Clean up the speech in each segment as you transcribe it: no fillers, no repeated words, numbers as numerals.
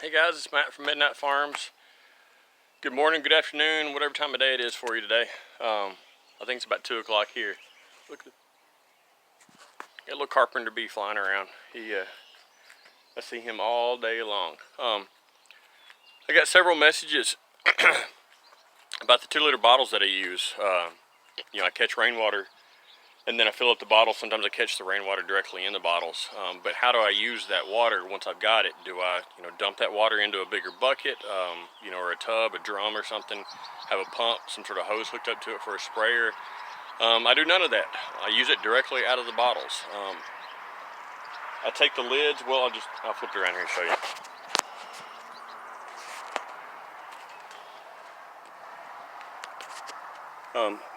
Hey guys, it's Matt from Midnight Farms. Good morning, good afternoon, whatever time of day it is for you today. I think it's about 2 o'clock here. Look, got a little carpenter bee flying around. I see him all day long. I got several messages about the 2-liter bottles that I use. I catch rainwater and then I fill up the bottle. Sometimes I catch the rainwater directly in the bottles. But how do I use that water once I've got it? Do I, dump that water into a bigger bucket, or a tub, a drum or something? Have a pump, some sort of hose hooked up to it for a sprayer? I do none of that. I use it directly out of the bottles. I take the lids. Well, I'll flip it around here and show you.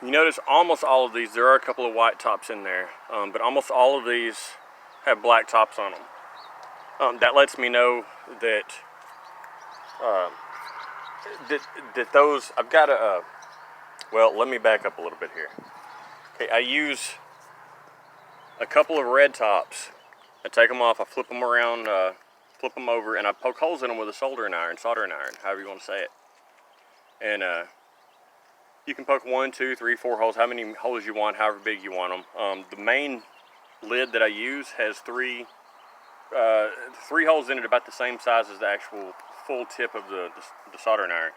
You notice almost all of these, there are a couple of white tops in there, but almost all of these have black tops on them. That lets me know that that those, I've got a, well, let me back up a little bit here. Okay, I use a couple of red tops. I take them off, I flip them around, flip them over, and I poke holes in them with a soldering iron, however you want to say it. And you can poke 1, 2, 3, 4 holes, how many holes you want, however big you want them. The main lid that I use has three holes in it about the same size as the actual full tip of the soldering iron.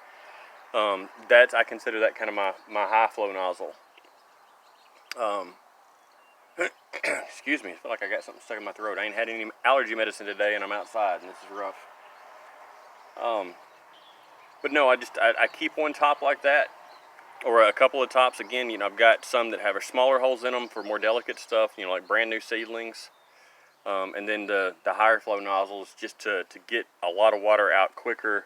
I consider that kind of my high flow nozzle. Excuse me, I feel like I got something stuck in my throat. I ain't had any allergy medicine today and I'm outside and this is rough. But no, I keep one top like that, or a couple of tops. Again, I've got some that have smaller holes in them for more delicate stuff, like brand new seedlings. And then the higher flow nozzles just to get a lot of water out quicker.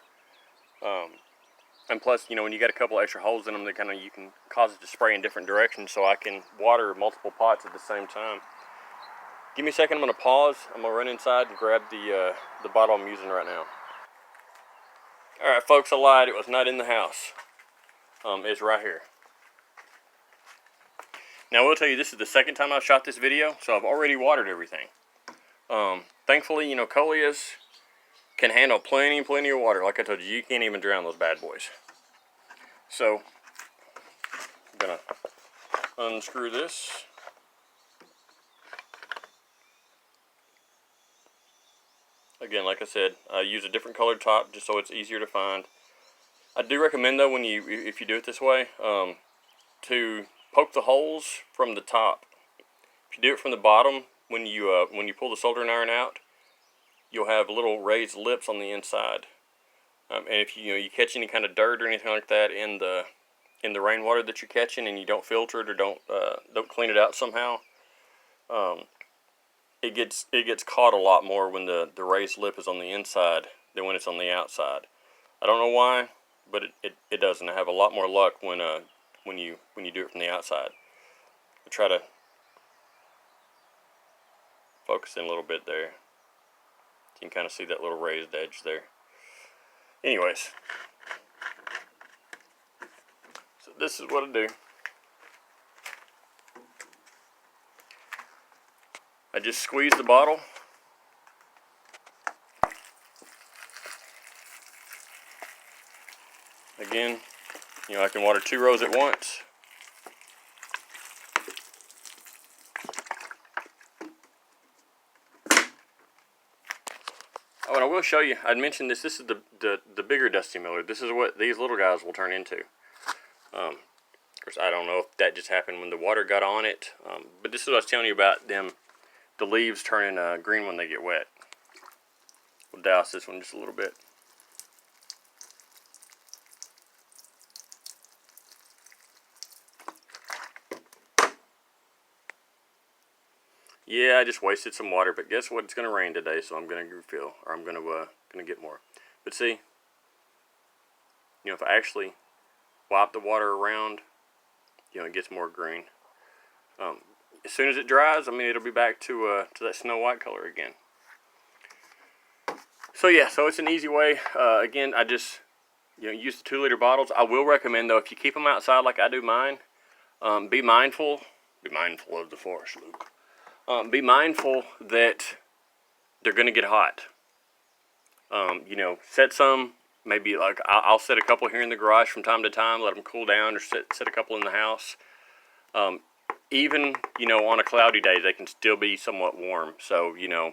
And plus, when you got a couple extra holes in them, you can cause it to spray in different directions, so I can water multiple pots at the same time. Give me a second, I'm going to pause. I'm going to run inside and grab the bottle I'm using right now. Alright folks, I lied. It was not in the house. It's right here. Now I will tell you, this is the second time I've shot this video, so I've already watered everything. Thankfully, Coleus can handle plenty of water. Like I told you, you can't even drown those bad boys. So, I'm going to unscrew this. Again, like I said, I use a different colored top just so it's easier to find. I do recommend though, if you do it this way, to poke the holes from the top. If you do it from the bottom, when you pull the soldering iron out, you'll have little raised lips on the inside. And if you catch any kind of dirt or anything like that in the rainwater that you're catching, and you don't filter it or don't clean it out somehow, it gets caught a lot more when the raised lip is on the inside than when it's on the outside. I don't know why, but it doesn't. I have a lot more luck when you do it from the outside. I try to focus in a little bit there. You can kind of see that little raised edge there. Anyways, so this is what I do. I just squeeze the bottle. Again, I can water 2 rows at once. Oh, and I will show you, I'd mentioned this is the bigger Dusty Miller. This is what these little guys will turn into. Of course, I don't know if that just happened when the water got on it, but this is what I was telling you about the leaves turning green when they get wet. We'll douse this one just a little bit. Yeah, I just wasted some water, but guess what? It's going to rain today, so I'm going to refill, or I'm going to get more. But see, if I actually wipe the water around, it gets more green. As soon as it dries, it'll be back to that snow white color again. So yeah, so it's an easy way. Again, I just use the 2-liter bottles. I will recommend though, if you keep them outside like I do mine, be mindful of the forest, Luke. Be mindful that they're going to get hot. You know, set some, maybe like I'll set a couple here in the garage from time to time, let them cool down, or set a couple in the house. Even, you know, on a cloudy day, they can still be somewhat warm. So, you know,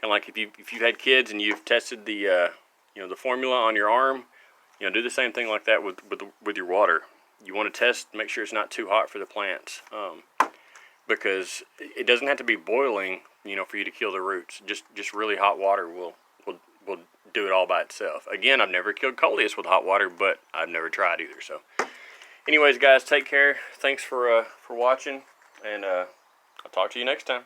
kind of like if you've had kids and you've tested the you know, the formula on your arm, you know, do the same thing like that with your water. You want to test, make sure it's not too hot for the plants, because it doesn't have to be boiling, you know, for you to kill the roots. Just really hot water will do it all by itself. Again, I've never killed coleus with hot water, but I've never tried either. So, anyways, guys, take care. Thanks for watching, and I'll talk to you next time.